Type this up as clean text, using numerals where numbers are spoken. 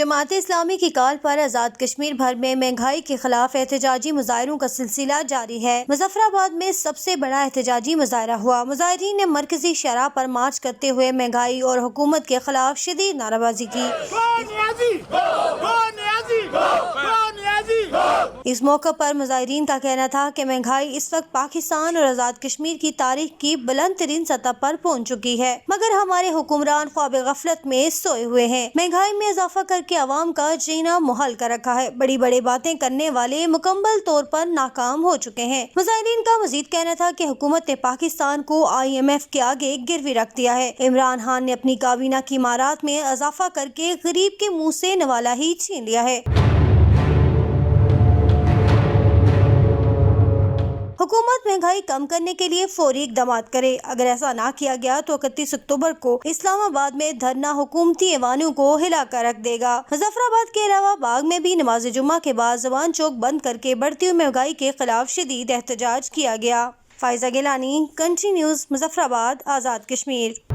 جماعت اسلامی کی کال پر آزاد کشمیر بھر میں مہنگائی کے خلاف احتجاجی مظاہروں کا سلسلہ جاری ہے۔ مظفر آباد میں سب سے بڑا احتجاجی مظاہرہ ہوا۔ مظاہرین نے مرکزی شاہراہ پر مارچ کرتے ہوئے مہنگائی اور حکومت کے خلاف شدید نعرہ بازی کی۔ اس موقع پر مظاہرین کا کہنا تھا کہ مہنگائی اس وقت پاکستان اور آزاد کشمیر کی تاریخ کی بلند ترین سطح پر پہنچ چکی ہے، مگر ہمارے حکمران خواب غفلت میں سوئے ہوئے ہیں۔ مہنگائی میں اضافہ کر کے عوام کا جینا محال کر رکھا ہے۔ بڑی بڑی باتیں کرنے والے مکمل طور پر ناکام ہو چکے ہیں۔ مظاہرین کا مزید کہنا تھا کہ حکومت نے پاکستان کو IMF کے آگے گروی رکھ دیا ہے۔ عمران خان نے اپنی کابینہ کی امارات میں اضافہ کر کے غریب کے منہ سے نوالا ہی چھین لیا ہے۔ حکومت مہنگائی کم کرنے کے لیے فوری اقدامات کرے۔ اگر ایسا نہ کیا گیا تو 31 اکتوبر کو اسلام آباد میں دھرنا حکومتی ایوانوں کو ہلا کر رکھ دے گا۔ مظفر آباد کے علاوہ باغ میں بھی نماز جمعہ کے بعد زبان چوک بند کر کے بڑھتی ہوئی مہنگائی کے خلاف شدید احتجاج کیا گیا۔ فائزہ گیلانی، کنٹری نیوز، مظفر آباد، آزاد کشمیر۔